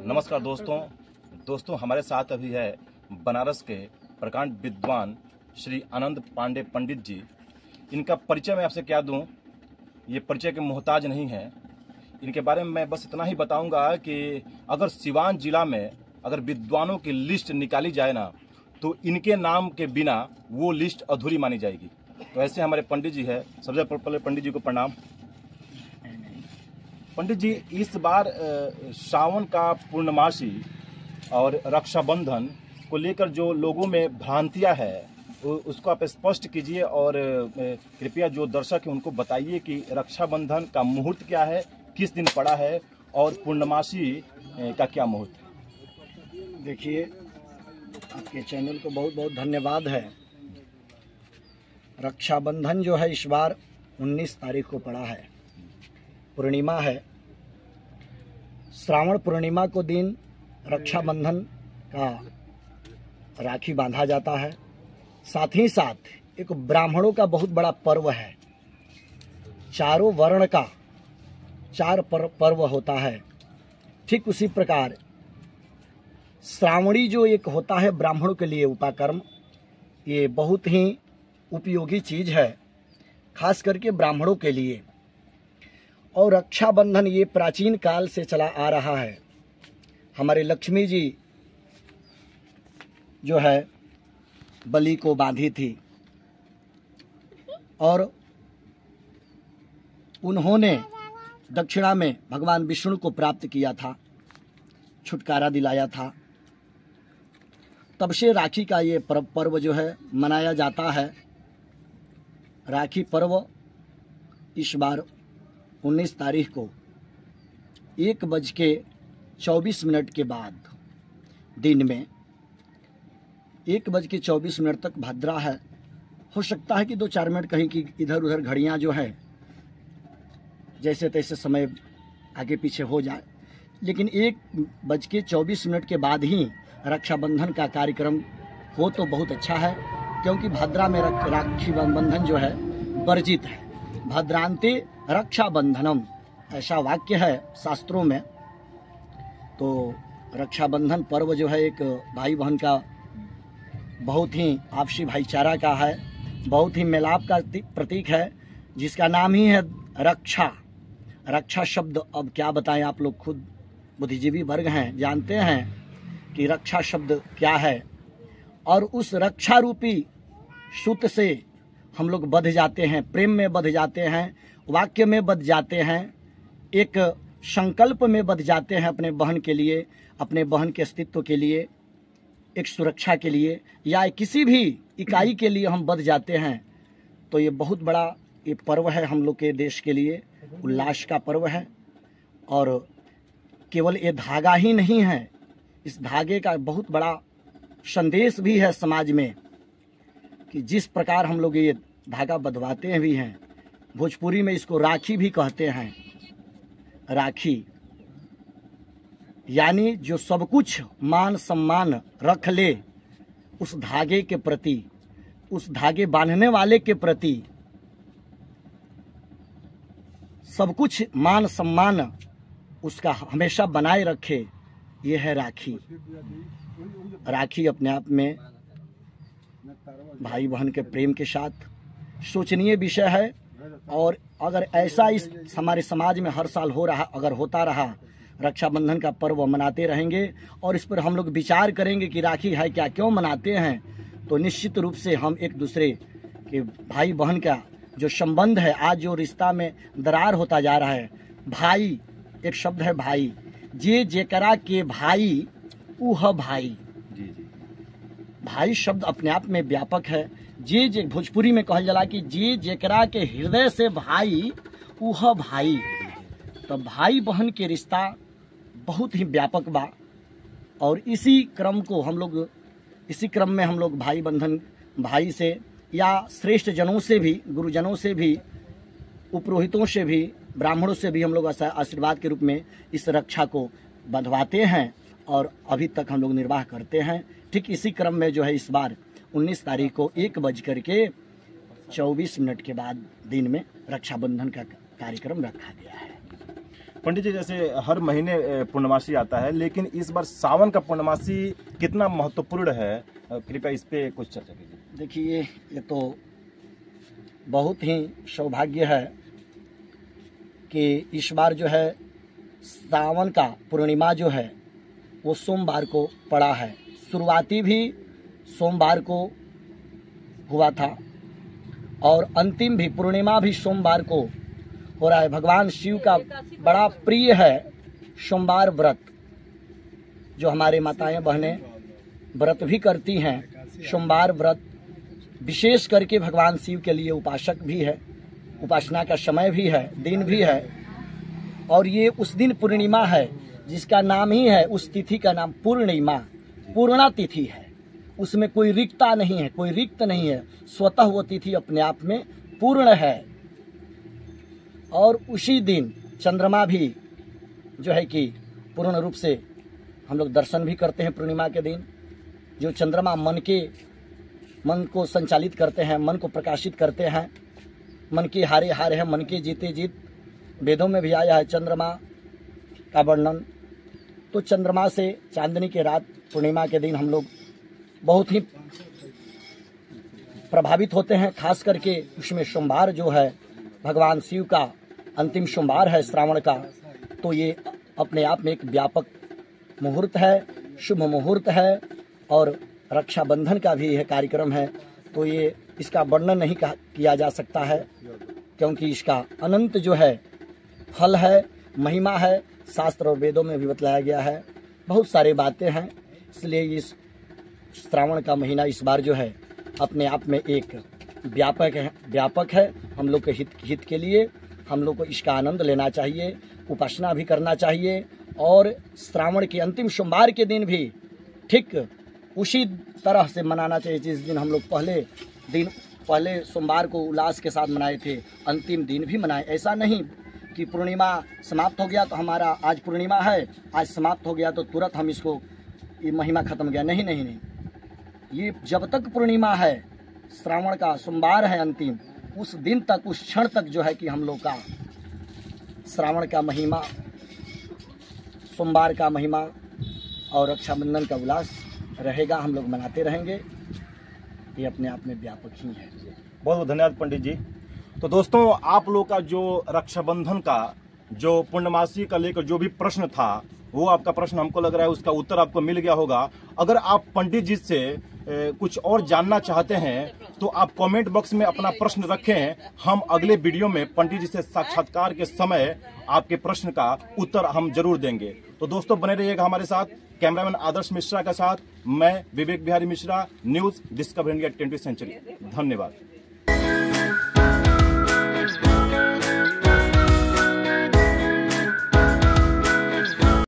नमस्कार दोस्तों हमारे साथ अभी है बनारस के प्रकांड विद्वान श्री आनंद पांडे पंडित जी। इनका परिचय मैं आपसे क्या दूं, ये परिचय के मोहताज नहीं है। इनके बारे में मैं बस इतना ही बताऊंगा कि अगर सिवान जिला में अगर विद्वानों की लिस्ट निकाली जाए ना, तो इनके नाम के बिना वो लिस्ट अधूरी मानी जाएगी। तो ऐसे हमारे पंडित जी है। सबसे पहले पंडित जी को प्रणाम। पंडित जी, इस बार सावन का पूर्णमासी और रक्षाबंधन को लेकर जो लोगों में भ्रांतियां है उसको आप स्पष्ट कीजिए और कृपया जो दर्शक हैं उनको बताइए कि रक्षाबंधन का मुहूर्त क्या है, किस दिन पड़ा है और पूर्णमासी का क्या मुहूर्त है। देखिए, आपके चैनल को बहुत बहुत धन्यवाद है। रक्षाबंधन जो है इस बार 19 तारीख को पड़ा है, पूर्णिमा है। श्रावण पूर्णिमा को दिन रक्षाबंधन का राखी बांधा जाता है। साथ ही साथ एक ब्राह्मणों का बहुत बड़ा पर्व है, चारों वर्ण का 4 पर्व होता है। ठीक उसी प्रकार श्रावणी जो एक होता है ब्राह्मणों के लिए उपाकर्म, ये बहुत ही उपयोगी चीज है, खास करके ब्राह्मणों के लिए। और रक्षाबंधन ये प्राचीन काल से चला आ रहा है। हमारे लक्ष्मी जी जो है बलि को बांधी थी और उन्होंने दक्षिणा में भगवान विष्णु को प्राप्त किया था, छुटकारा दिलाया था। तब से राखी का ये पर्व जो है मनाया जाता है। राखी पर्व इस बार 19 तारीख को 1:24 के बाद दिन में 1:24 तक भद्रा है। हो सकता है कि 2-4 मिनट कहीं की इधर उधर घड़ियां जो है जैसे तैसे समय आगे पीछे हो जाए, लेकिन 1:24 के बाद ही रक्षाबंधन का कार्यक्रम हो तो बहुत अच्छा है, क्योंकि भद्रा में राखी बंधन जो है वर्जित है। भद्रांते रक्षाबंधनम, ऐसा वाक्य है शास्त्रों में। तो रक्षाबंधन पर्व जो है एक भाई बहन का बहुत ही आपसी भाईचारा का है, बहुत ही मिलाप का प्रतीक है, जिसका नाम ही है रक्षा। रक्षा शब्द अब क्या बताएं, आप लोग खुद बुद्धिजीवी वर्ग हैं, जानते हैं कि रक्षा शब्द क्या है। और उस रक्षा रूपी सूत्र से हम लोग बंध जाते हैं, प्रेम में बंध जाते हैं, वाक्य में बंध जाते हैं, एक संकल्प में बंध जाते हैं अपने बहन के लिए, अपने बहन के अस्तित्व के लिए, एक सुरक्षा के लिए या किसी भी इकाई के लिए हम बंध जाते हैं। तो ये बहुत बड़ा ये पर्व है हम लोग के देश के लिए, उल्लास का पर्व है। और केवल ये धागा ही नहीं है, इस धागे का बहुत बड़ा संदेश भी है समाज में, कि जिस प्रकार हम लोग ये धागा बंधवाते भी हैं। भोजपुरी में इसको राखी भी कहते हैं। राखी यानी जो सब कुछ मान सम्मान रख ले उस धागे के प्रति, उस धागे बांधने वाले के प्रति, सब कुछ मान सम्मान उसका हमेशा बनाए रखे, ये है राखी। राखी अपने आप में भाई बहन के प्रेम के साथ सोचनीय विषय है। और अगर ऐसा इस हमारे समाज में हर साल अगर होता रहा, रक्षाबंधन का पर्व मनाते रहेंगे और इस पर हम लोग विचार करेंगे कि राखी है क्या, क्यों मनाते हैं, तो निश्चित रूप से हम एक दूसरे के भाई बहन का जो संबंध है, आज जो रिश्ता में दरार होता जा रहा है। भाई एक शब्द है, भाई, जे जेकरा के भाई उह भाई। भाई शब्द अपने आप में व्यापक है। जे भोजपुरी में कहल जाला कि जे जेकरा के हृदय से भाई उह भाई। तो भाई बहन के रिश्ता बहुत ही व्यापक बा। और इसी क्रम में हम लोग भाई बंधन, भाई से या श्रेष्ठ जनों से भी, गुरुजनों से भी, उपरोहितों से भी, ब्राह्मणों से भी हम लोग आशीर्वाद के रूप में इस रक्षा को बंधवाते हैं और अभी तक हम लोग निर्वाह करते हैं। ठीक इसी क्रम में जो है इस बार 19 तारीख को 1:24 के बाद दिन में रक्षाबंधन का कार्यक्रम रखा गया है। पंडित जी, जैसे हर महीने पूर्णमासी आता है, लेकिन इस बार सावन का पूर्णमासी कितना महत्वपूर्ण है, कृपया इस पे कुछ चर्चा कीजिए। देखिए, ये तो बहुत ही सौभाग्य है कि इस बार जो है सावन का पूर्णिमा जो है वो सोमवार को पड़ा है। शुरुआती भी सोमवार को हुआ था और अंतिम भी पूर्णिमा भी सोमवार को हो रहा है। भगवान शिव का बड़ा प्रिय है सोमवार व्रत, जो हमारे माताएं बहनें व्रत भी करती हैं। सोमवार व्रत विशेष करके भगवान शिव के लिए उपासक भी है, उपासना का समय भी है, दिन भी है। और ये उस दिन पूर्णिमा है जिसका नाम ही है, उस तिथि का नाम पूर्णिमा, पूर्णा तिथि है। उसमें कोई रिक्तता नहीं है, कोई रिक्त नहीं है, स्वतः वो तिथि अपने आप में पूर्ण है। और उसी दिन चंद्रमा भी जो है कि पूर्ण रूप से हम लोग दर्शन भी करते हैं। पूर्णिमा के दिन जो चंद्रमा मन को संचालित करते हैं, मन को प्रकाशित करते हैं, मन के हारे हारे हैं, मन के जीते जीत, वेदों में भी आया है चंद्रमा का वर्णन। तो चंद्रमा से चांदनी के रात पूर्णिमा के दिन हम लोग बहुत ही प्रभावित होते हैं। खास करके उसमें सोमवार जो है भगवान शिव का अंतिम सोमवार है श्रावण का, तो ये अपने आप में एक व्यापक मुहूर्त है, शुभ मुहूर्त है। और रक्षाबंधन का भी यह कार्यक्रम है, तो ये इसका वर्णन नहीं किया जा सकता है, क्योंकि इसका अनंत जो है फल है, महिमा है, शास्त्र और वेदों में भी बतलाया गया है। बहुत सारी बातें हैं, इसलिए इस श्रावण का महीना इस बार जो है अपने आप में एक व्यापक है। हम लोग के हित के लिए हम लोग को इसका आनंद लेना चाहिए, उपासना भी करना चाहिए। और श्रावण के अंतिम सोमवार के दिन भी ठीक उसी तरह से मनाना चाहिए जिस दिन हम लोग पहले सोमवार को उल्लास के साथ मनाए थे, अंतिम दिन भी मनाए। ऐसा नहीं कि पूर्णिमा समाप्त हो गया तो हमारा आज पूर्णिमा है, आज समाप्त हो गया तो तुरंत हम इसको ये महिमा खत्म गया। नहीं नहीं नहीं, ये जब तक पूर्णिमा है, श्रावण का सोमवार है अंतिम, उस दिन तक, उस क्षण तक जो है कि हम लोग का श्रावण का महिमा, सोमवार का महिमा और रक्षाबंधन का उल्लास रहेगा। हम लोग मनाते रहेंगे, ये अपने आप में व्यापक ही है। बहुत बहुत धन्यवाद पंडित जी। तो दोस्तों, आप लोग का जो रक्षाबंधन का जो पूर्णमासी का लेकर जो भी प्रश्न था, वो आपका प्रश्न हमको लग रहा है उसका उत्तर आपको मिल गया होगा। अगर आप पंडित जी से कुछ और जानना चाहते हैं तो आप कमेंट बॉक्स में अपना प्रश्न रखें। हम अगले वीडियो में पंडित जी से साक्षात्कार के समय आपके प्रश्न का उत्तर हम जरूर देंगे। तो दोस्तों, बने रहिएगा हमारे साथ। कैमरामैन आदर्श मिश्रा के साथ मैं Vivek Bihari Mishra, news discover India 20th century. धन्यवाद।